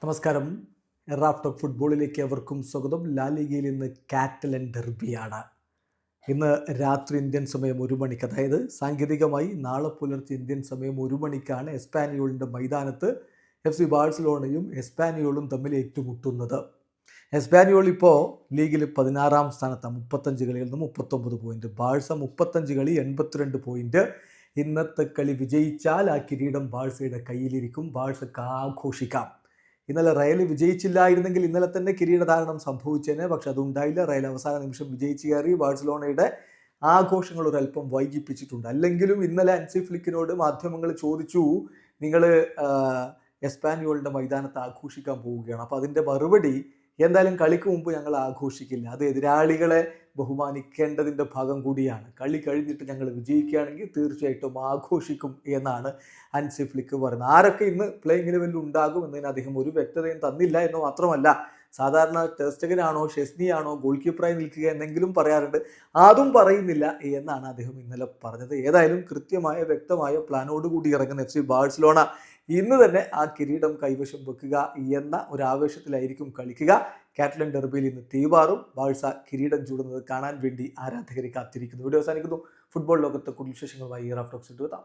നമസ്കാരം. Raf talk ഫുട്ബോളിലേക്ക് അവർക്കും സ്വാഗതം. ലാ ലീഗയിൽ ഇന്ന് കാറ്റലൻ ഡെർബിയാണ്. ഇന്ന് രാത്രി ഇന്ത്യൻ സമയം 1 മണിക്ക്, അതായത് സാങ്കേതികമായി നാളെ പുലർച്ചെ ഇന്ത്യൻ സമയം 1 മണിക്കാണ് എസ്പാനിയോളിൻ്റെ മൈതാനത്ത് FC ബാഴ്സലോണയും എസ്പാനിയോളും തമ്മിൽ ഏറ്റുമുട്ടുന്നത്. എസ്പാനിയോൾ ഇപ്പോൾ ലീഗിൽ 16ാം സ്ഥാനത്താണ്, 35 കളിയിൽ നിന്ന് 39 പോയിന്റ്. ബാഴ്സ 35 കളി 82 പോയിന്റ്. ഇന്നത്തെ കളി വിജയിച്ചാൽ ആ കിരീടം ബാഴ്സയുടെ കയ്യിലിരിക്കും. ബാഴ്സക്ക് ആഘോഷിക്കാം. ഇന്നലെ റയൽ വിജയിച്ചില്ലായിരുന്നെങ്കിൽ ഇന്നലെ തന്നെ കിരീടധാരണം സംഭവിച്ചേനെ. പക്ഷെ അതുണ്ടായില്ല. റയൽ അവസാന നിമിഷം വിജയിച്ച് കയറി. ബാഴ്സലോണയുടെ ആഘോഷങ്ങൾ ഒരല്പം വൈകിപ്പിച്ചിട്ടുണ്ട്. അല്ലെങ്കിലും ഇന്നലെ ഹൻസി ഫ്ലിക്കിനോട് മാധ്യമങ്ങൾ ചോദിച്ചു, നിങ്ങൾ എസ്പാനിയോളിൻ്റെ മൈതാനത്ത് ആഘോഷിക്കാൻ പോവുകയാണ്. അപ്പോൾ അതിൻ്റെ മറുപടി, എന്തായാലും കളിക്ക് മുമ്പ് ഞങ്ങൾ ആഘോഷിക്കില്ല, അത് എതിരാളികളെ ബഹുമാനിക്കേണ്ടതിൻ്റെ ഭാഗം കൂടിയാണ്. കളി കഴിഞ്ഞിട്ട് ഞങ്ങൾ വിജയിക്കുകയാണെങ്കിൽ തീർച്ചയായിട്ടും ആഘോഷിക്കും എന്നാണ് ഹൻസി ഫ്ലിക്ക് പറയുന്നത്. ആരൊക്കെ ഇന്ന് പ്ലേയിങ് ലെവലിൽ ഉണ്ടാകും എന്നതിന് അദ്ദേഹം ഒരു വ്യക്തതയും തന്നില്ല എന്ന് മാത്രമല്ല, സാധാരണ ടെസ്റ്റഗനാണോ ഷെസ്നിയാണോ ഗോൾ കീപ്പറായി നിൽക്കുക എന്നെങ്കിലും പറയാറുണ്ട്, അതും പറയുന്നില്ല എന്നാണ് അദ്ദേഹം ഇന്നലെ പറഞ്ഞത്. ഏതായാലും കൃത്യമായ വ്യക്തമായ പ്ലാനോടുകൂടി ഇറങ്ങുന്ന FC ബാഴ്സലോണ ഇന്ന് തന്നെ ആ കിരീടം കൈവശം വെക്കുക എന്ന ഒരു ആവേശത്തിലായിരിക്കും കളിക്കുക. കാറ്റലൻ ഡെർബിയിൽ ഇന്ന് തീവാറും. ബാഴ്സ കിരീടം ചൂടുന്നത് കാണാൻ വേണ്ടി ആരാധകരെ കാത്തിരിക്കുന്നു. വീഡിയോ അവസാനിക്കുന്നു. ഫുട്ബോൾ ലോകത്തെ കൂടുതൽ വിശേഷങ്ങളുമായി റാഫ് ടോക്സ് എത്താം.